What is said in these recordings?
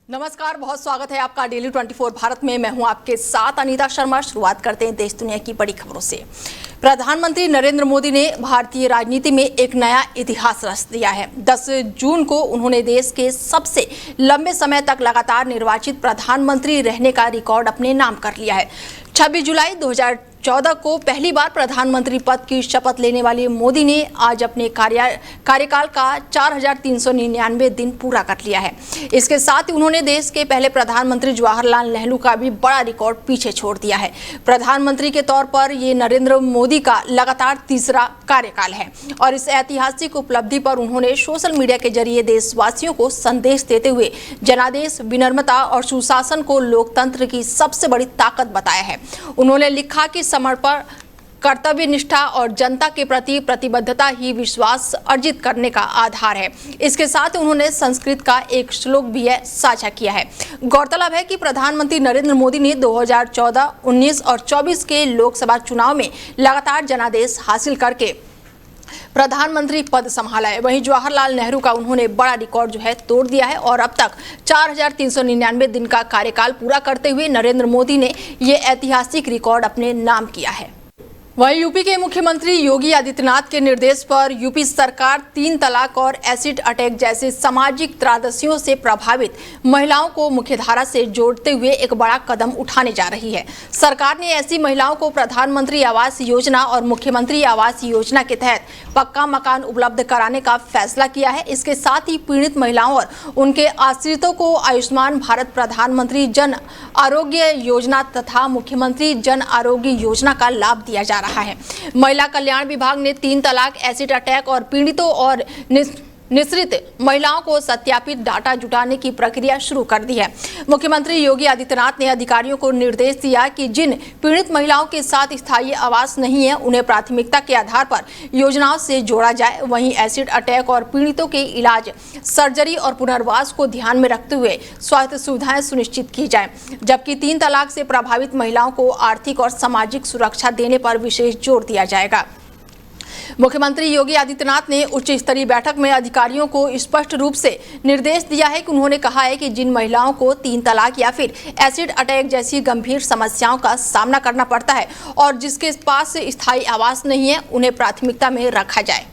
नमस्कार, बहुत स्वागत है आपका डेली 24 भारत में। मैं हूं आपके साथ अनीता शर्मा। शुरुआत करते हैं देश दुनिया की बड़ी खबरों से। प्रधानमंत्री नरेंद्र मोदी ने भारतीय राजनीति में एक नया इतिहास रच दिया है। 10 जून को उन्होंने देश के सबसे लंबे समय तक लगातार निर्वाचित प्रधानमंत्री रहने का रिकॉर्ड अपने नाम कर लिया है। 26 जुलाई 2014 को पहली बार प्रधानमंत्री पद की शपथ लेने वाले मोदी ने आज अपने कार्यकाल का 4399 दिन पूरा कर लिया है। इसके साथ ही उन्होंने देश के पहले प्रधानमंत्री जवाहरलाल नेहरू का भी बड़ा रिकॉर्ड पीछे छोड़ दिया है। प्रधानमंत्री के तौर पर ये नरेंद्र मोदी का लगातार तीसरा कार्यकाल है और इस ऐतिहासिक उपलब्धि पर उन्होंने सोशल मीडिया के जरिए देशवासियों को संदेश देते हुए जनादेश, विनम्रता और सुशासन को लोकतंत्र की सबसे बड़ी ताकत बताया है। उन्होंने लिखा कि समर्पण, कर्तव्य निष्ठा और जनता के प्रति प्रतिबद्धता ही विश्वास अर्जित करने का आधार है। इसके साथ उन्होंने संस्कृत का एक श्लोक भी साझा किया है। गौरतलब है कि प्रधानमंत्री नरेंद्र मोदी ने 2014, 19 और 24 के लोकसभा चुनाव में लगातार जनादेश हासिल करके प्रधानमंत्री पद संभाला है। वहीं जवाहरलाल नेहरू का उन्होंने बड़ा रिकॉर्ड तोड़ दिया है और अब तक 4399 दिन का कार्यकाल पूरा करते हुए नरेंद्र मोदी ने ये ऐतिहासिक रिकॉर्ड अपने नाम किया है। वहीं यूपी के मुख्यमंत्री योगी आदित्यनाथ के निर्देश पर यूपी सरकार 3 तलाक और एसिड अटैक जैसे सामाजिक त्रासदियों से प्रभावित महिलाओं को मुख्यधारा से जोड़ते हुए एक बड़ा कदम उठाने जा रही है। सरकार ने ऐसी महिलाओं को प्रधानमंत्री आवास योजना और मुख्यमंत्री आवास योजना के तहत पक्का मकान उपलब्ध कराने का फैसला किया है। इसके साथ ही पीड़ित महिलाओं और उनके आश्रितों को आयुष्मान भारत, प्रधानमंत्री जन आरोग्य योजना तथा मुख्यमंत्री जन आरोग्य योजना का लाभ दिया जा रहा है। महिला कल्याण विभाग ने 3 तलाक, एसिड अटैक और पीड़ितों और निश्रित महिलाओं को सत्यापित डाटा जुटाने की प्रक्रिया शुरू कर दी है। मुख्यमंत्री योगी आदित्यनाथ ने अधिकारियों को निर्देश दिया कि जिन पीड़ित महिलाओं के साथ स्थायी आवास नहीं है उन्हें प्राथमिकता के आधार पर योजनाओं से जोड़ा जाए। वहीं एसिड अटैक और पीड़ितों के इलाज, सर्जरी और पुनर्वास को ध्यान में रखते हुए स्वास्थ्य सुविधाएं सुनिश्चित की जाए, जबकि 3 तलाक से प्रभावित महिलाओं को आर्थिक और सामाजिक सुरक्षा देने पर विशेष जोर दिया जाएगा। मुख्यमंत्री योगी आदित्यनाथ ने उच्च स्तरीय बैठक में अधिकारियों को स्पष्ट रूप से निर्देश दिया है कि उन्होंने कहा है कि जिन महिलाओं को 3 तलाक या फिर एसिड अटैक जैसी गंभीर समस्याओं का सामना करना पड़ता है और जिसके पास स्थायी आवास नहीं है, उन्हें प्राथमिकता में रखा जाए।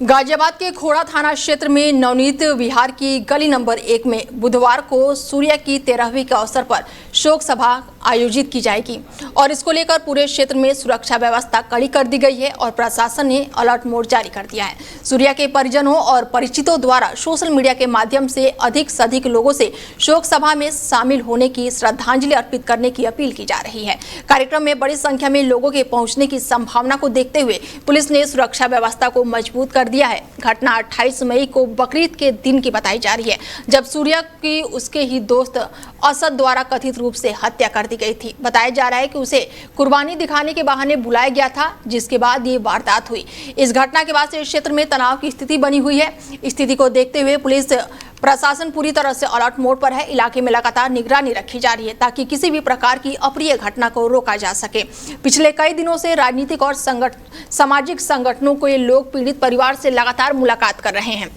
गाजियाबाद के खोड़ा थाना क्षेत्र में नवनीत विहार की गली नंबर 1 में बुधवार को सूर्य की 13वीं के अवसर पर शोक सभा आयोजित की जाएगी और इसको लेकर पूरे क्षेत्र में सुरक्षा व्यवस्था कड़ी कर दी गई है और प्रशासन ने अलर्ट मोड जारी कर दिया है। सूर्य के परिजनों और परिचितों द्वारा सोशल मीडिया के माध्यम से अधिक लोगों से शोक सभा में शामिल होने की, श्रद्धांजलि अर्पित करने की अपील की जा रही है। कार्यक्रम में बड़ी संख्या में लोगों के पहुंचने की संभावना को देखते हुए पुलिस ने सुरक्षा व्यवस्था को मजबूत कर दिया है। घटना 28 मई को बकरीद के दिन की बताई जा रही है, जब सूर्य की उसके ही दोस्त असद द्वारा कथित रूप से हत्या कर दी गई थी। बताया जा रहा है कि उसे कुर्बानी दिखाने के बहाने बुलाया गया था, जिसके बाद ये वारदात हुई। इस घटना के बाद से क्षेत्र में तनाव की स्थिति बनी हुई है। स्थिति को देखते हुए पुलिस प्रशासन पूरी तरह से अलर्ट मोड पर है। इलाके में लगातार निगरानी रखी जा रही है ताकि किसी भी प्रकार की अप्रिय घटना को रोका जा सके। पिछले कई दिनों से राजनीतिक और सामाजिक संगठनों के लोग पीड़ित परिवार से लगातार मुलाकात कर रहे हैं।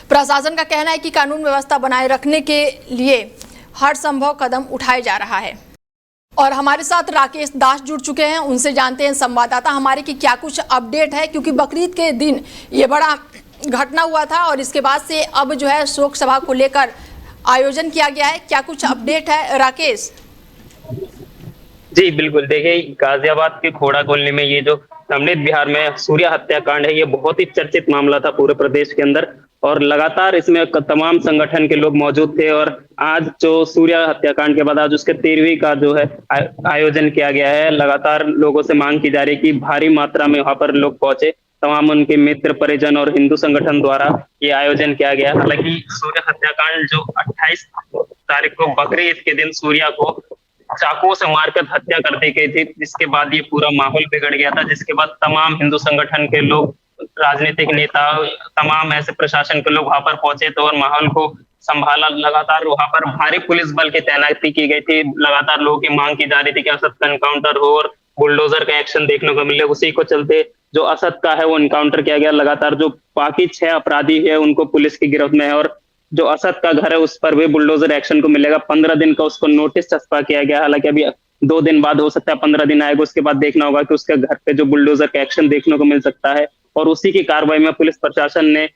प्रशासन का कहना है कि कानून व्यवस्था बनाए रखने के लिए हर संभव कदम उठाया जा रहा है। और हमारे साथ राकेश दास जुड़ चुके हैं, उनसे जानते हैं संवाददाता हमारे की क्या कुछ अपडेट है, क्योंकि बकरीद के दिन ये बड़ा घटना हुआ था और इसके बाद से अब शोक सभा को लेकर आयोजन किया गया है। क्या कुछ अपडेट है राकेश? जी बिल्कुल, देखिए गाजियाबाद के खोड़ा कॉलोनी में ये जो नवनीत विहार में सूर्य हत्याकांड है, ये बहुत ही चर्चित मामला था पूरे प्रदेश के अंदर और लगातार इसमें तमाम संगठन के लोग मौजूद थे। और आज जो सूर्य हत्याकांड के बाद आज उसके 13वीं का आयोजन किया गया है। लगातार लोगों से मांग की जा रही है कि भारी मात्रा में वहां पर लोग पहुंचे। तमाम उनके मित्र, परिजन और हिंदू संगठन द्वारा ये आयोजन किया गया। हालांकि सूर्य हत्याकांड जो 28 तारीख को बकरीद के दिन सूर्य को चाकुओं से मारकर हत्या कर दी गई थी, जिसके बाद ये पूरा माहौल बिगड़ गया था। जिसके बाद तमाम हिंदू संगठन के लोग, राजनीतिक नेता, तमाम ऐसे प्रशासन के लोग वहां पर पहुंचे तो और माहौल को संभाला। लगातार वहां पर भारी पुलिस बल की तैनाती की गई थी। लगातार लोगों की मांग की जा रही थी कि असद का एनकाउंटर हो और बुलडोजर का एक्शन देखने को मिले। उसी को चलते जो असद का है वो एनकाउंटर किया गया। लगातार जो बाकी 6 अपराधी है उनको पुलिस की गिरफ्त में है और जो असद का घर है उस पर भी बुलडोजर एक्शन को मिलेगा। 15 दिन का उसको नोटिस चस्पा किया गया। हालांकि अभी 2 दिन बाद हो सकता है, 15 दिन आएगा उसके बाद देखना होगा कि उसके घर पे जो बुलडोजर का एक्शन देखने को मिल सकता है। और उसी की कार्रवाई में पुलिस प्रशासन ने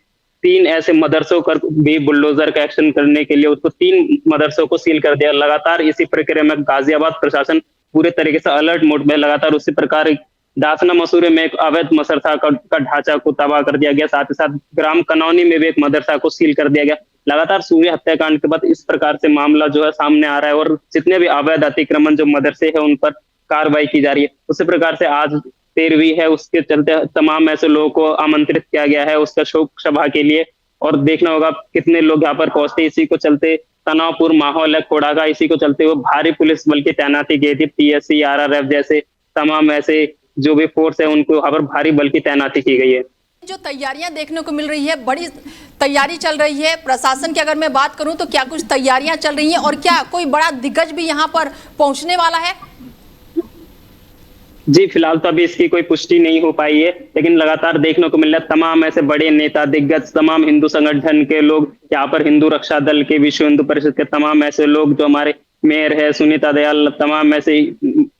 3 ऐसे मदरसों पर भी बुलडोजर का एक्शन करने के लिए उसको 3 मदरसों को सील कर दिया। लगातार इसी प्रक्रिया में गाजियाबाद प्रशासन पूरे तरीके से अलर्ट मोड में लगातार उसी प्रकार दासना मसूरे में एक अवैध मदरसा का ढांचा को तबाह कर दिया गया। साथ ही साथ ग्राम कनौनी में भी एक मदरसा को सील कर दिया गया। लगातार सूर्य हत्याकांड के बाद इस प्रकार से मामला जो है सामने आ रहा है और जितने भी अवैध अतिक्रमण जो मदरसे है उन पर कार्रवाई की जा रही है। उसी प्रकार से आज 13वीं है, उसके चलते तमाम ऐसे लोगों को आमंत्रित किया गया है उसका शोक सभा के लिए। और देखना होगा कितने लोग यहाँ पर पहुंचते। इसी को चलते तनावपूर्ण माहौल है खोड़ा का। इसी को चलते हुए भारी पुलिस बल की तैनाती की थी। पीएससी, आरआरएफ जैसे तमाम ऐसे जो भी फोर्स है उनको यहाँ पर भारी बल की तैनाती की गई है। जो तैयारियां देखने को मिल रही है, बड़ी तैयारी चल रही है प्रशासन की अगर मैं बात करूं तो क्या कुछ तैयारियां चल रही हैं और क्या कोई बड़ा दिग्गज भी यहां पर पहुंचने वाला है? जी, फिलहाल तो अभी इसकी कोई पुष्टि नहीं हो पाई है, लेकिन लगातार देखने को मिल रहा है तमाम ऐसे बड़े नेता, दिग्गज, तमाम हिंदू संगठन के लोग यहाँ पर, हिंदू रक्षा दल के, विश्व हिंदू परिषद के तमाम ऐसे लोग, जो हमारे मेयर है सुनीता दयाल, तमाम ऐसे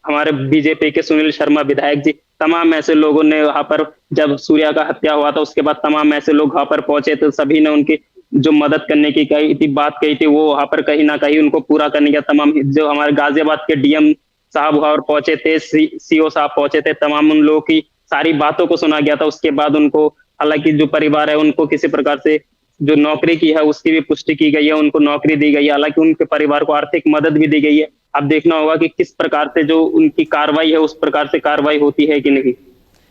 हमारे बीजेपी के सुनील शर्मा विधायक जी, तमाम ऐसे लोगों ने वहां पर, जब सूर्या का हत्या हुआ था उसके बाद तमाम ऐसे लोग वहां पर पहुंचे तो सभी ने उनकी जो मदद करने की कही थी, बात कही थी, वो वहां पर कहीं ना कहीं उनको पूरा करने का तमाम, जो हमारे गाजियाबाद के डीएम साहब वहां पर पहुंचे थे, सीओ साहब पहुंचे थे, तमाम उन लोगों की सारी बातों को सुना गया था। उसके बाद उनको, हालांकि जो परिवार है उनको किसी प्रकार से जो नौकरी की है उसकी भी पुष्टि की गई है, उनको नौकरी दी गई है, हालांकि उनके परिवार को आर्थिक मदद भी दी गई है। अब देखना होगा कि किस प्रकार से जो उनकी कार्रवाई है उस प्रकार से कार्रवाई होती है कि नहीं।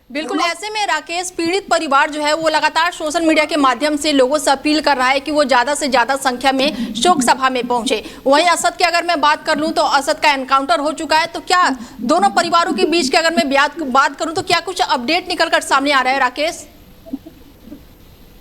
बिल्कुल, ऐसे में राकेश, पीड़ित परिवार जो है वो लगातार सोशल मीडिया के माध्यम से लोगों से अपील कर रहा है कि वो ज्यादा से ज्यादा संख्या में शोक सभा में पहुंचे। वहीं असद की अगर मैं बात कर लूं तो असद का एनकाउंटर हो चुका है, तो क्या दोनों परिवारों के बीच की अगर मैं बात करूं तो क्या कुछ अपडेट निकलकर सामने आ रहा है राकेश?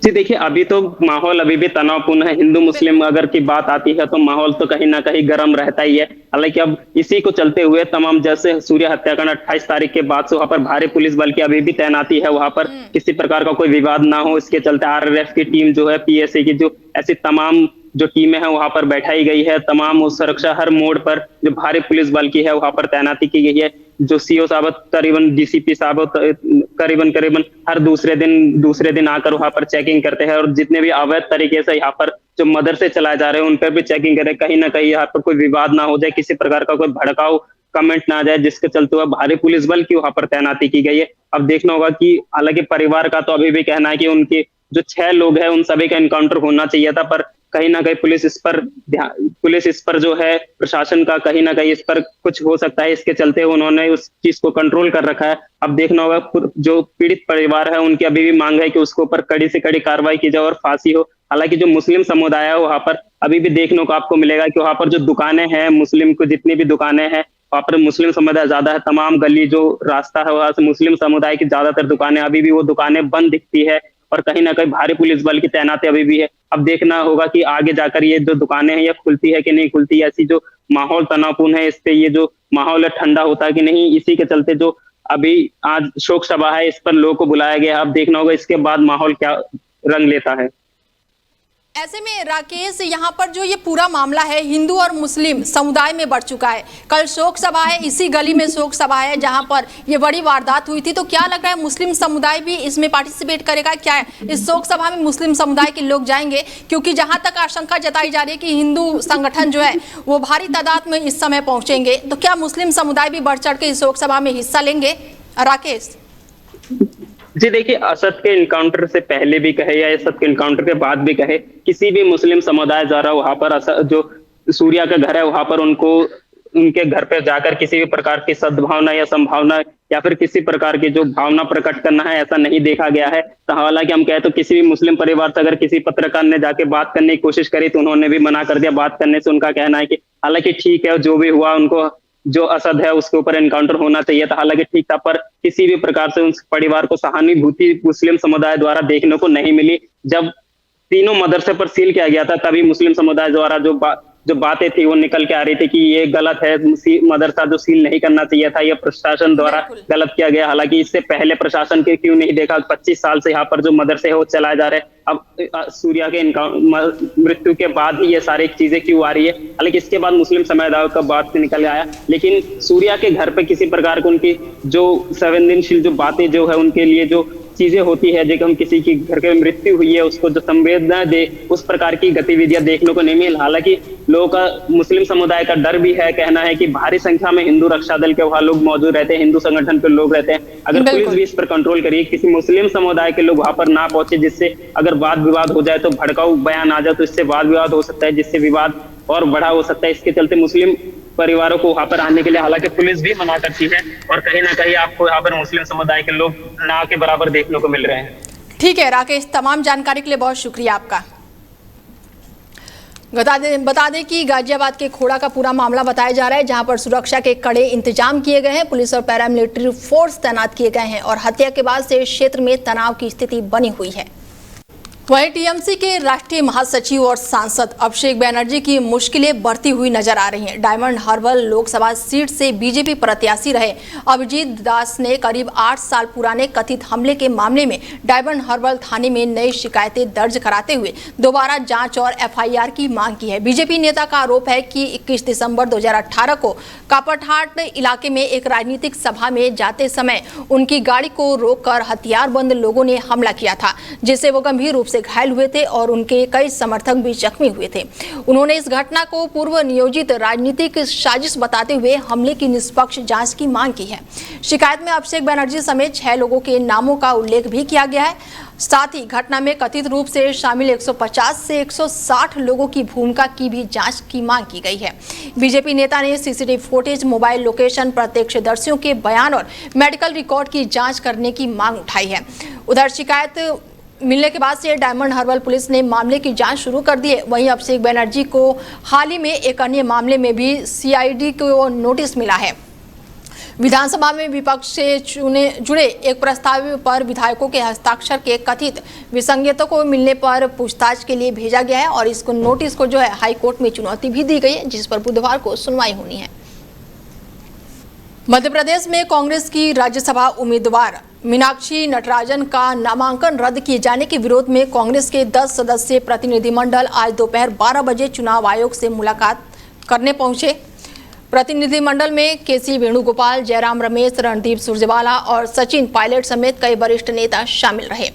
जी देखिए, अभी तो माहौल अभी भी तनावपूर्ण है। हिंदू मुस्लिम अगर की बात आती है तो माहौल तो कहीं ना कहीं गर्म रहता ही है। हालांकि अब इसी को चलते हुए तमाम, जैसे सूर्य हत्याकांड 28 तारीख के बाद से वहां पर भारी पुलिस बल की अभी भी तैनाती है, वहां पर किसी प्रकार का कोई विवाद ना हो, इसके चलते आरआरएफ की टीम जो है, पीएसए की जो ऐसी तमाम जो टीमें हैं वहां पर बैठाई गई है। तमाम सुरक्षा हर मोड़ पर जो भारी पुलिस बल की है वहां पर तैनाती की गई है। जो सीओ साहब करीबन, डीसीपी साहब करीबन हर दूसरे दिन आकर वहां पर चेकिंग करते हैं, और जितने भी अवैध तरीके से यहाँ पर जो मदरसे चलाए जा रहे हैं उन पर भी चेकिंग करें, कहीं ना कहीं यहाँ पर कोई विवाद ना हो जाए, किसी प्रकार का कोई भड़काऊ कमेंट ना आ जाए, जिसके चलते हुए भारी पुलिस बल की वहां पर तैनाती की गई है। अब देखना होगा कि, हालांकि परिवार का तो अभी भी कहना है कि उनके जो 6 लोग हैं उन सभी का एनकाउंटर होना चाहिए था, पर कहीं ना कहीं पुलिस इस पर जो है, प्रशासन का कहीं ना कहीं इस पर कुछ हो सकता है, इसके चलते उन्होंने उस चीज को कंट्रोल कर रखा है। अब देखना होगा, जो पीड़ित परिवार है उनकी अभी भी मांग है कि उसके ऊपर कड़ी से कड़ी कार्रवाई की जाए और फांसी हो। हालांकि जो मुस्लिम समुदाय है वहां पर अभी भी देखने को आपको मिलेगा कि वहां पर जो दुकानें हैं, मुस्लिम को जितनी भी दुकानें हैं वहां पर मुस्लिम समुदाय ज्यादा है। तमाम गली जो रास्ता है वहां से मुस्लिम समुदाय की ज्यादातर दुकानें, अभी भी वो दुकानें बंद दिखती है और कहीं ना कहीं भारी पुलिस बल की तैनाती अभी भी है। अब देखना होगा कि आगे जाकर ये जो दुकानें हैं ये खुलती है कि नहीं खुलती है। ऐसी जो माहौल तनावपूर्ण है, इससे ये जो माहौल है ठंडा होता है कि नहीं, इसी के चलते जो अभी आज शोक सभा है इस पर लोगों को बुलाया गया। अब देखना होगा इसके बाद माहौल क्या रंग लेता है। ऐसे में राकेश, यहाँ पर जो ये पूरा मामला है हिंदू और मुस्लिम समुदाय में बढ़ चुका है। कल शोक सभा है, इसी गली में शोक सभा है जहाँ पर ये बड़ी वारदात हुई थी, तो क्या लग रहा है मुस्लिम समुदाय भी इसमें पार्टिसिपेट करेगा? क्या इस शोक सभा में मुस्लिम समुदाय के लोग जाएंगे? क्योंकि जहाँ तक आशंका जताई जा रही है कि हिंदू संगठन जो है वो भारी तादाद में इस समय पहुंचेंगे, तो क्या मुस्लिम समुदाय भी बढ़ चढ़ के इस शोक सभा में हिस्सा लेंगे राकेश? जी देखिए, असद के इनकाउंटर से पहले भी कहे या असद के इनकाउंटर के बाद भी कहे, किसी भी मुस्लिम समुदाय द्वारा वहां पर जो सूर्या का घर है वहां पर उनको, उनके घर पे जाकर किसी भी प्रकार की सद्भावना या संभावना या फिर किसी प्रकार की जो भावना प्रकट करना है, ऐसा नहीं देखा गया है। तो हालांकि हम कहे तो किसी भी मुस्लिम परिवार से अगर किसी पत्रकार ने जाके बात करने की कोशिश करी तो उन्होंने भी मना कर दिया बात करने से। उनका कहना है कि हालांकि ठीक है, जो भी हुआ, उनको जो असद है उसके ऊपर एनकाउंटर होना चाहिए था, हालांकि ठीक था, पर किसी भी प्रकार से उस परिवार को सहानुभूति मुस्लिम समुदाय द्वारा देखने को नहीं मिली। जब तीनों मदरसे पर सील किया गया था तभी मुस्लिम समुदाय द्वारा जो जो बातें थी वो निकल के आ रही थी कि ये गलत है, मदरसा जो सील नहीं करना चाहिए था, ये प्रशासन द्वारा गलत किया गया। हालांकि इससे पहले प्रशासन के क्यों नहीं देखा, 25 साल से यहाँ पर जो मदरसे है वो चलाए जा रहे हैं। अब सूर्या के मृत्यु के बाद ही ये सारी चीजें क्यों आ रही है। हालांकि इसके बाद मुस्लिम समुदाय का बात निकल आया, लेकिन सूर्या के घर पे किसी प्रकार की उनकी जो संवेदनशील जो बातें जो है उनके लिए जो चीजें होती है, जैसे हम किसी की घर के मृत्यु हुई है उसको जो संवेदना दे, उस प्रकार की गतिविधियां देखने को नहीं मिली। हालांकि लोगों का, मुस्लिम समुदाय का डर भी है, कहना है कि भारी संख्या में हिंदू रक्षा दल के वहां लोग मौजूद रहते हैं, हिंदू संगठन के लोग रहते हैं। अगर पुलिस भी इस पर कंट्रोल करिए, किसी मुस्लिम समुदाय के लोग वहां पर ना पहुंचे, जिससे अगर वाद विवाद हो जाए तो भड़काऊ बयान आ जाए तो इससे वाद विवाद हो सकता है, जिससे विवाद और बड़ा हो सकता है। इसके चलते मुस्लिम परिवारों को वहां पर आने के लिए हालांकि पुलिस भी मना करती है, और कहीं ना कहीं आपको यहाँ पर मुस्लिम समुदाय के लोग ना के बराबर देखने को मिल रहे हैं। ठीक है राकेश, तमाम जानकारी के लिए बहुत शुक्रिया आपका। बता दें कि गाजियाबाद के खोड़ा का पूरा मामला बताया जा रहा है, जहां पर सुरक्षा के कड़े इंतजाम किए गए हैं, पुलिस और पैरामिलिट्री फोर्स तैनात किए गए हैं और हत्या के बाद से क्षेत्र में तनाव की स्थिति बनी हुई है। वहीं टीएमसी के राष्ट्रीय महासचिव और सांसद अभिषेक बनर्जी की मुश्किलें बढ़ती हुई नजर आ रही हैं। डायमंड हार्बर लोकसभा सीट से बीजेपी प्रत्याशी रहे अभिजीत दास ने करीब 8 साल पुराने कथित हमले के मामले में डायमंड हार्बर थाने में नई शिकायतें दर्ज कराते हुए दोबारा जांच और एफआईआर की मांग की है। बीजेपी नेता का आरोप है कि 21 दिसंबर 2018 को कापटहाट इलाके में एक राजनीतिक सभा में जाते समय उनकी गाड़ी को रोककर हथियारबंद लोगों ने हमला किया था, जिससे वो गंभीर रूप से घायल हुए थे और उनके कई समर्थक भी जख्मी हुए थे। उन्होंने इस घटना को पूर्व नियोजित राजनीतिक साजिश बताते हुए हमले की निष्पक्ष जांच की मांग की है। शिकायत में अभिषेक बनर्जी समेत 6 लोगों के नामों का उल्लेख भी किया गया है। साथ ही घटना में कथित रूप से शामिल 150 से 160 लोगों की भूमिका की भी जांच की मांग की गई है। बीजेपी नेता ने सीसीटीवी फुटेज, मोबाइल लोकेशन, प्रत्यक्षदर्शियों के बयान और मेडिकल रिकॉर्ड की जांच करने की मांग उठाई है। उधर शिकायत मिलने के बाद से डायमंड हार्बर पुलिस ने मामले की जांच शुरू कर दी है। वहीं अभिषेक बनर्जी को हाल ही में एक अन्य मामले में भी सीआईडी को नोटिस मिला है। विधानसभा में विपक्ष से जुड़े एक प्रस्ताव पर विधायकों के हस्ताक्षर के कथित विसंगतियों को मिलने पर पूछताछ के लिए भेजा गया है और इसको नोटिस को जो है हाई कोर्ट में चुनौती भी दी गई है, जिस पर बुधवार को सुनवाई होनी है। मध्य प्रदेश में कांग्रेस की राज्यसभा उम्मीदवार मीनाक्षी नटराजन का नामांकन रद्द किए जाने के विरोध में कांग्रेस के 10 सदस्यीय प्रतिनिधिमंडल आज दोपहर 12 बजे चुनाव आयोग से मुलाकात करने पहुंचे। प्रतिनिधिमंडल में केसी वेणुगोपाल, जयराम रमेश, रणदीप सुरजेवाला और सचिन पायलट समेत कई वरिष्ठ नेता शामिल रहे।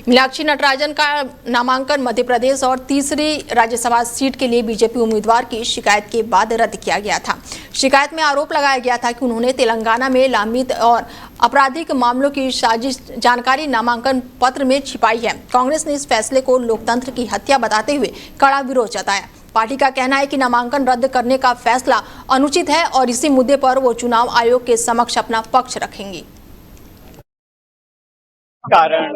मीनाक्षी नटराजन का नामांकन मध्य प्रदेश और तीसरी राज्यसभा सीट के लिए बीजेपी उम्मीदवार की शिकायत के बाद रद्द किया गया था। शिकायत में आरोप लगाया गया था कि उन्होंने तेलंगाना में लंबित और आपराधिक मामलों की साजिश जानकारी नामांकन पत्र में छिपाई है। कांग्रेस ने इस फैसले को लोकतंत्र की हत्या बताते हुए कड़ा विरोध जताया। पार्टी का कहना है कि नामांकन रद्द करने का फैसला अनुचित है और इसी मुद्दे पर वो चुनाव आयोग के समक्ष अपना पक्ष रखेंगी। कारण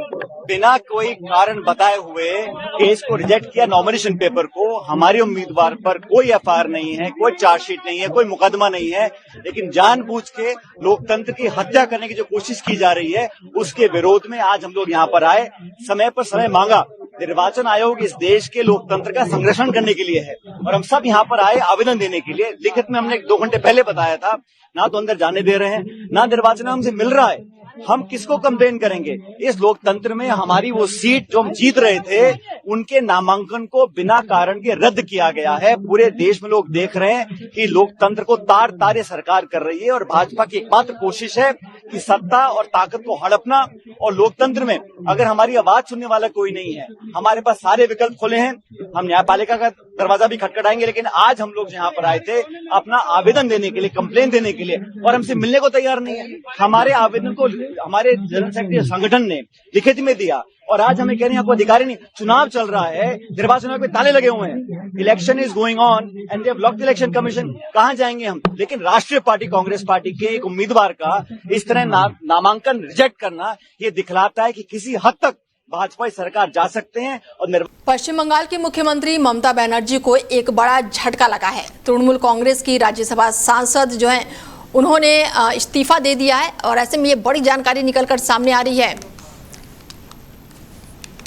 बिना कोई कारण बताए हुए केस को रिजेक्ट किया, नॉमिनेशन पेपर को। हमारे उम्मीदवार पर कोई एफआईआर नहीं है, कोई चार्जशीट नहीं है, कोई मुकदमा नहीं है, लेकिन जानबूझ के लोकतंत्र की हत्या करने की जो कोशिश की जा रही है उसके विरोध में आज हम लोग यहाँ पर आए। समय पर समय मांगा। निर्वाचन आयोग इस देश के लोकतंत्र का संरक्षण करने के लिए है और हम सब यहाँ पर आए आवेदन देने के लिए। लिखित में हमने 2 घंटे पहले बताया था, ना तो अंदर जाने दे रहे हैं, ना निर्वाचन हमसे मिल रहा है। हम किसको कंप्लेन करेंगे? इस लोकतंत्र में हमारी वो सीट जो हम जीत रहे थे उनके नामांकन को बिना कारण के रद्द किया गया है। पूरे देश में लोग देख रहे हैं कि लोकतंत्र को तार तारे सरकार कर रही है और भाजपा की एकमात्र कोशिश है कि सत्ता और ताकत को हड़पना। और लोकतंत्र में अगर हमारी आवाज सुनने वाला कोई नहीं है, हमारे पास सारे विकल्प खुले हैं। हम न्यायपालिका का दरवाजा भी खटखटाएंगे, लेकिन आज हम लोग यहाँ पर आए थे अपना आवेदन देने के लिए, कंप्लेन देने के लिए, और हमसे मिलने को तैयार नहीं है। हमारे आवेदन को हमारे जनरल सेक्रेटरी संगठन ने लिखित में दिया और आज हमें कह रहे हैं आपको अधिकार नहीं। चुनाव चल रहा है, निर्वाचन आयोग में ताले लगे हुए हैं, election is going on and they have locked the election commission. कहां जाएंगे हम? लेकिन राष्ट्रीय पार्टी कांग्रेस पार्टी के एक उम्मीदवार का इस तरह नामांकन रिजेक्ट करना ये दिखलाता है कि किसी हद तक भाजपा सरकार जा सकते हैं। और पश्चिम बंगाल की मुख्यमंत्री ममता बनर्जी को एक बड़ा झटका लगा है। तृणमूल कांग्रेस की राज्यसभा सांसद जो है उन्होंने इस्तीफा दे दिया है और ऐसे में ये बड़ी जानकारी निकलकर सामने आ रही है।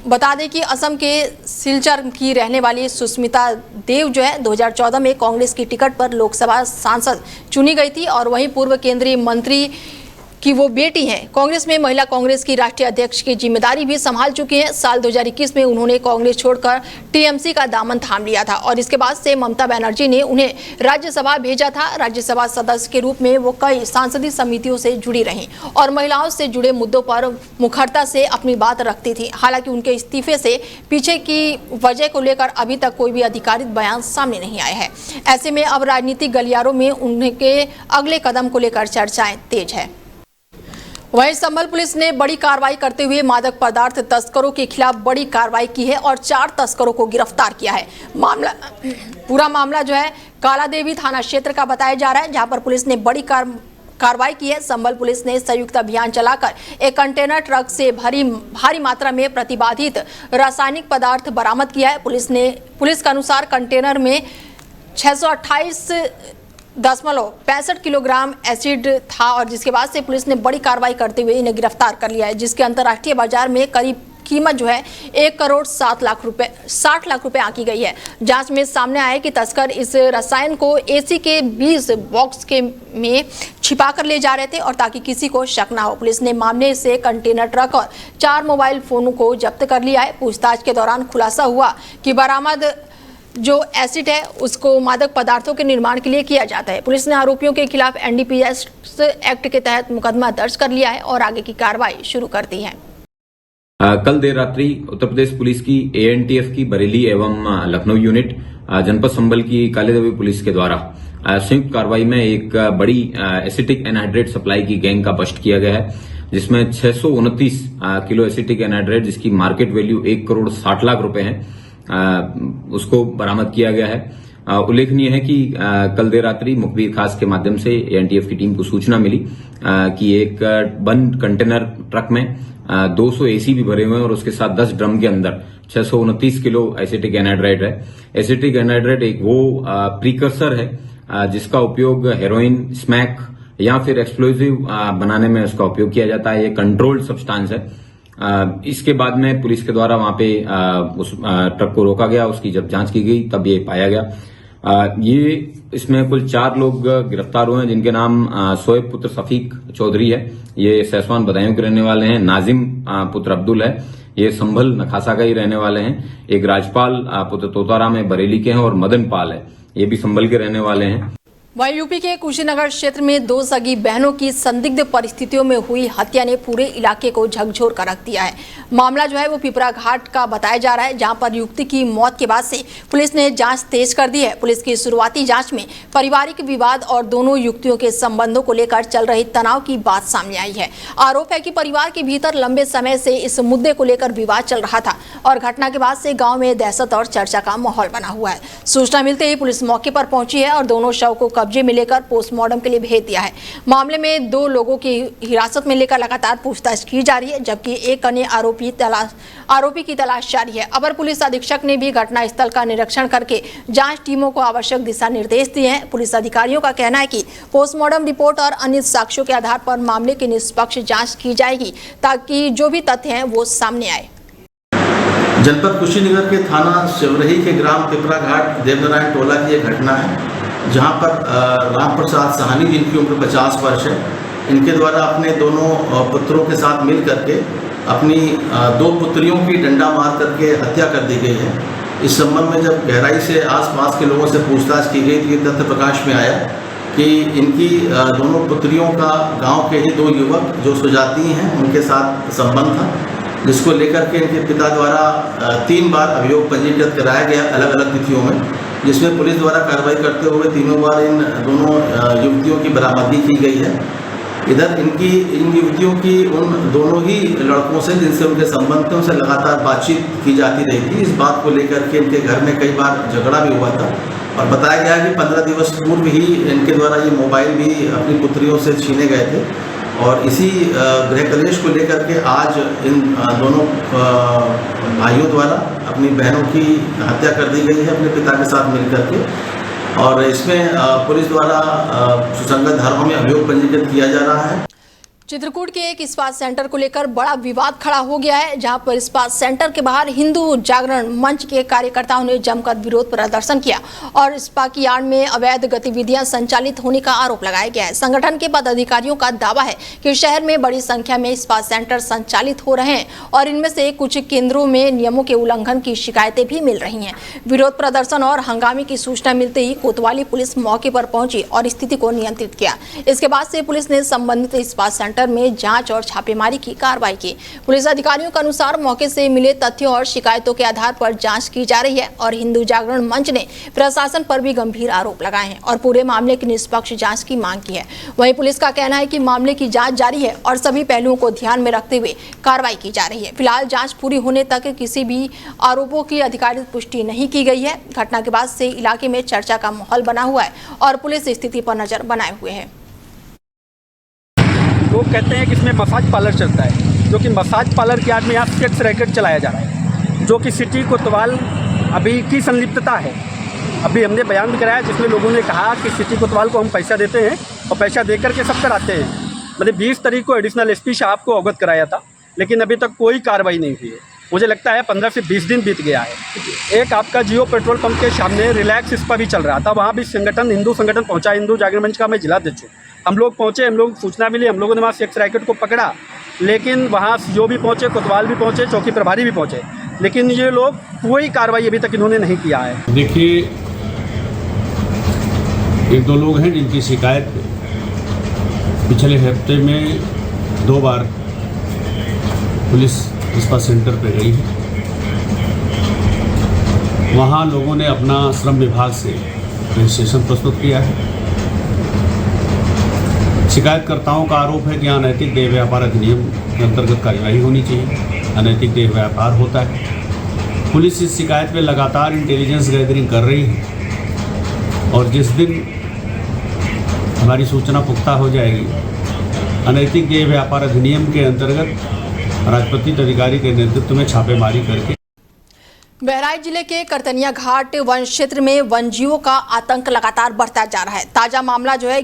बता दें कि असम के सिलचर की रहने वाली सुष्मिता देव जो है 2014 में कांग्रेस की टिकट पर लोकसभा सांसद चुनी गई थी और वहीं पूर्व केंद्रीय मंत्री की वो बेटी हैं। कांग्रेस में महिला कांग्रेस की राष्ट्रीय अध्यक्ष की जिम्मेदारी भी संभाल चुकी हैं। साल 2021 में उन्होंने कांग्रेस छोड़कर टीएमसी का दामन थाम लिया था और इसके बाद से ममता बनर्जी ने उन्हें राज्यसभा भेजा था। राज्यसभा सदस्य के रूप में वो कई सांसदीय समितियों से जुड़ी रहीं और महिलाओं से जुड़े मुद्दों पर मुखरता से अपनी बात रखती थी। हालांकि उनके इस्तीफे से पीछे की वजह को लेकर अभी तक कोई भी आधिकारिक बयान सामने नहीं आया है। ऐसे में अब राजनीतिक गलियारों में उनके अगले कदम को लेकर चर्चाएं तेज है। वहीं संभल पुलिस ने बड़ी कार्रवाई करते हुए मादक पदार्थ तस्करों के खिलाफ बड़ी कार्रवाई की है और 4 तस्करों को गिरफ्तार किया है। पूरा मामला जो है कालादेवी थाना क्षेत्र का बताया जा रहा है, जहां पर पुलिस ने बड़ी कार्रवाई की है। संभल पुलिस ने संयुक्त अभियान चलाकर एक कंटेनर ट्रक से भारी मात्रा में प्रतिबंधित रासायनिक पदार्थ बरामद किया है। पुलिस के अनुसार कंटेनर में 628.65 किलोग्राम एसिड था और जिसके बाद से पुलिस ने बड़ी कार्रवाई करते हुए इन्हें गिरफ्तार कर लिया है, जिसके अंतर्राष्ट्रीय बाजार में करीब कीमत जो है 1,60 लाख रुपए आंकी गई है। जांच में सामने आया कि तस्कर इस रसायन को एसी के 20 बॉक्स में छिपा कर ले जा रहे थे और ताकि किसी को शक ना हो। पुलिस ने मामले से कंटेनर ट्रक और 4 मोबाइल फोनों को जब्त कर लिया है। पूछताछ के दौरान खुलासा हुआ कि बरामद जो एसिड है उसको मादक पदार्थों के निर्माण के लिए किया जाता है। पुलिस ने आरोपियों के खिलाफ एनडीपीएस एक्ट के तहत मुकदमा दर्ज कर लिया है और आगे की कार्रवाई शुरू कर दी है। कल देर रात्रि उत्तर प्रदेश पुलिस की एएनटीएफ की बरेली एवं लखनऊ यूनिट जनपद संभल की कालीदेवी पुलिस के द्वारा संयुक्त कार्रवाई में एक बड़ी एसिटिक एनहाइड्रेट सप्लाई की गैंग का बस्ट किया गया है, जिसमें 629 किलो एसिटिक एनहाइड्रेट जिसकी मार्केट वैल्यू 1,60 लाख रुपए है उसको बरामद किया गया है। उल्लेखनीय है कि कल देर रात्रि मुखबिर खास के माध्यम से एएनटीएफ की टीम को सूचना मिली कि एक बंद कंटेनर ट्रक में 200 एसी भी भरे हुए हैं और उसके साथ 10 ड्रम के अंदर 629 किलो एसिटिक एनहाइड्रेट है। एसिटिक एनहाइड्रेट एक वो प्रीकर्सर है जिसका उपयोग हेरोइन, स्मैक या फिर एक्सप्लोजिव बनाने में उसका उपयोग किया जाता है। ये कंट्रोल्ड सब्सटेंस है। इसके बाद में पुलिस के द्वारा वहां पे उस ट्रक को रोका गया, उसकी जब जांच की गई तब ये पाया गया। ये इसमें कुल 4 लोग गिरफ्तार हुए हैं, जिनके नाम शोएब पुत्र सफीक चौधरी है, ये सैसवान बदायूं के रहने वाले हैं। नाजिम पुत्र अब्दुल है, ये संभल नखासा का ही रहने वाले हैं। एक राजपाल पुत्र तोताराम है, बरेली के हैं, और मदन पाल है, ये भी संभल के रहने वाले हैं। वहीं यूपी के कुशीनगर क्षेत्र में 2 सगी बहनों की संदिग्ध परिस्थितियों में हुई हत्या ने पूरे इलाके को झकझोर कर रख दिया है। मामला जो है वो पिपरा घाट का बताया जा रहा है, जहां पर युवती की मौत के बाद से पुलिस ने जांच तेज कर दी है। पुलिस की शुरुआती जांच में पारिवारिक विवाद और दोनों युवतियों के संबंधों को लेकर चल रहे तनाव की बात सामने आई है। आरोप है कि परिवार के भीतर लंबे समय से इस मुद्दे को लेकर विवाद चल रहा था और घटना के बाद से गाँव में दहशत और चर्चा का माहौल बना हुआ है। सूचना मिलते ही पुलिस मौके पर पहुंची है और दोनों शव को कब्जे में लेकर पोस्टमार्टम के लिए भेज दिया है। मामले में 2 लोगों की हिरासत में लेकर लगातार पूछताछ की जा रही है, जबकि एक अन्य आरोपी की तलाश जारी है। अपर पुलिस अधीक्षक ने भी घटनास्थल का निरीक्षण करके जांच टीमों को आवश्यक दिशा निर्देश दिए हैं। पुलिस अधिकारियों का कहना है कि पोस्टमार्टम रिपोर्ट और अन्य साक्ष्यों के आधार पर मामले की निष्पक्ष जांच की जाएगी, ताकि जो भी तथ्य हैं वो सामने आए। जनपद कुशीनगर के थाना शिवरही के ग्राम पिपरा घाट देवनारायण टोला की एक घटना है, जहां पर राम प्रसाद साहनी, जिनकी उम्र 50 वर्ष है, इनके द्वारा अपने दोनों पुत्रों के साथ मिल करके अपनी 2 पुत्रियों की डंडा मार करके हत्या कर दी गई है। इस संबंध में जब गहराई से आसपास के लोगों से पूछताछ की गई तो ये तथ्य प्रकाश में आया कि इनकी दोनों पुत्रियों का गांव के ही 2 युवक जो सुजाती हैं उनके साथ संबंध था, जिसको लेकर के इनके पिता द्वारा 3 बार अभियोग पंजीकृत कराया गया अलग अलग तिथियों में, जिसमें पुलिस द्वारा कार्रवाई करते हुए 3 बार इन दोनों युवतियों की बरामदगी की गई है। इधर इन युवतियों की उन दोनों ही लड़कों से जिनसे उनके संबंध थे उनसे लगातार बातचीत की जाती रही थी। इस बात को लेकर के इनके घर में कई बार झगड़ा भी हुआ था और बताया गया कि 15 दिवस पूर्व ही इनके द्वारा ये मोबाइल भी अपनी पुत्रियों से छीने गए थे और इसी गृह कलेश को लेकर के आज इन दोनों भाइयों द्वारा अपनी बहनों की हत्या कर दी गई है अपने पिता के साथ मिलकर के, और इसमें पुलिस द्वारा सुसंगत धाराओं में अभियोग पंजीकृत किया जा रहा है। चित्रकूट के एक इस्पात सेंटर को लेकर बड़ा विवाद खड़ा हो गया है, जहां पर इस्पात सेंटर के बाहर हिंदू जागरण मंच के कार्यकर्ताओं ने जमकर विरोध प्रदर्शन किया और इस्पात की आड़ में अवैध गतिविधियां संचालित होने का आरोप लगाया गया है। संगठन के पदाधिकारियों का दावा है कि शहर में बड़ी संख्या में इस्पात सेंटर संचालित हो रहे हैं और इनमें से कुछ केंद्रों में नियमों के उल्लंघन की शिकायतें भी मिल रही हैं। विरोध प्रदर्शन और हंगामे की सूचना मिलते ही कोतवाली पुलिस मौके पर पहुंची और स्थिति को नियंत्रित किया। इसके बाद से पुलिस ने संबंधित इस्पात सेंटर में जांच और छापेमारी की कार्रवाई की। पुलिस अधिकारियों के अनुसार मौके से मिले तथ्यों और शिकायतों के आधार पर जांच की जा रही है और हिंदू जागरण मंच ने प्रशासन पर भी गंभीर आरोप लगाए हैं और पूरे मामले की निष्पक्ष जांच की मांग की है। वहीं पुलिस का कहना है कि मामले की जांच जारी है और सभी पहलुओं को ध्यान में रखते हुए कार्रवाई की जा रही है। फिलहाल जांच पूरी होने तक किसी भी आरोपों की आधिकारिक पुष्टि नहीं की गई है। घटना के बाद से इलाके में चर्चा का माहौल बना हुआ है और पुलिस स्थिति पर नजर बनाए हुए है। लोग कहते हैं कि इसमें मसाज पार्लर चलता है, जो कि मसाज पार्लर के आड़ में यहाँ सेक्स रैकेट चलाया जा रहा है, जो कि सिटी कोतवाल अभी की संलिप्तता है। अभी हमने बयान भी कराया जिसमें लोगों ने कहा कि सिटी कोतवाल को हम पैसा देते हैं और पैसा दे करके सब कराते हैं। मतलब 20 तारीख को एडिशनल एसपी साहब को अवगत कराया था, लेकिन अभी तक कोई कार्रवाई नहीं हुई है। मुझे लगता है 15 से 20 दिन बीत गया है। एक आपका जियो पेट्रोल पंप के सामने रिलैक्स इस पर भी चल रहा था, वहाँ भी संगठन हिंदू संगठन पहुँचा, हिंदू जागरण मंच का मैं जिलाध्यक्ष हूँ। हम लोग पहुँचे, हम लोग सूचना मिली, हम लोगों ने वहाँ सेक्स रैकेट को पकड़ा, लेकिन वहाँ सीओ भी पहुँचे, कोतवाल भी पहुँचे, चौकी प्रभारी भी पहुँचे, लेकिन ये लोग कोई कार्रवाई अभी तक इन्होंने नहीं किया है। देखिए, एक दो लोग हैं जिनकी शिकायत पिछले हफ्ते में 2 बार पुलिस इस्पात सेंटर पे गई है। वहाँ लोगों ने अपना श्रम विभाग से रजिस्ट्रेशन प्रस्तुत किया है। शिकायतकर्ताओं का आरोप है कि अनैतिक देह व्यापार अधिनियम के अंतर्गत कार्यवाही होनी चाहिए। अनैतिक देह व्यापार होता है। पुलिस इस शिकायत पे लगातार इंटेलिजेंस गैदरिंग कर रही है और जिस दिन हमारी सूचना पुख्ता हो जाएगी, अनैतिक देह व्यापार अधिनियम के अंतर्गत राजपत्रित अधिकारी के नेतृत्व में छापेमारी करके। बहराइच जिले के करतनिया घाट वन क्षेत्र में वनजीवों का आतंक लगातार बढ़ता जा रहा है। ताजा मामला जो है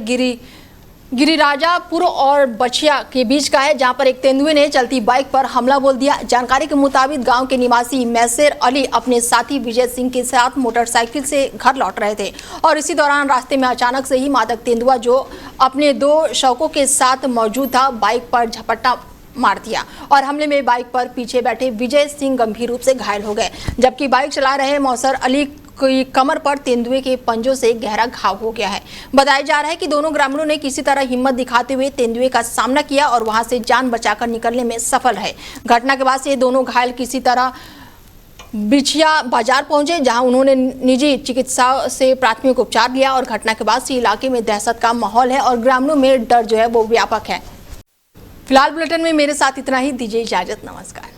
गिरिराजापुर और बछिया के बीच का है, जहां पर एक तेंदुए ने चलती बाइक पर हमला बोल दिया। जानकारी के मुताबिक गांव के निवासी मैसेर अली अपने साथी विजय सिंह के साथ मोटरसाइकिल से घर लौट रहे थे और इसी दौरान रास्ते में अचानक से ही मादक तेंदुआ जो अपने 2 शवकों के साथ मौजूद था, बाइक पर झपट्टा मार दिया और हमले में बाइक पर पीछे बैठे विजय सिंह गंभीर रूप से घायल हो गए, जबकि बाइक चला रहे मौसर अली की कमर पर तेंदुए के पंजों से गहरा घाव हो गया है। बताया जा रहा है कि दोनों ग्रामीणों ने किसी तरह हिम्मत दिखाते हुए तेंदुए का सामना किया और वहां से जान बचाकर निकलने में सफल रहे। घटना के बाद से दोनों घायल किसी तरह बिछिया बाजार पहुंचे, जहां उन्होंने निजी चिकित्सा से प्राथमिक उपचार लिया और घटना के बाद से इलाके में दहशत का माहौल है और ग्रामीणों में डर जो है वो व्यापक है। फिलहाल बुलेटिन में मेरे साथ इतना ही। दीजिए इजाजत, नमस्कार।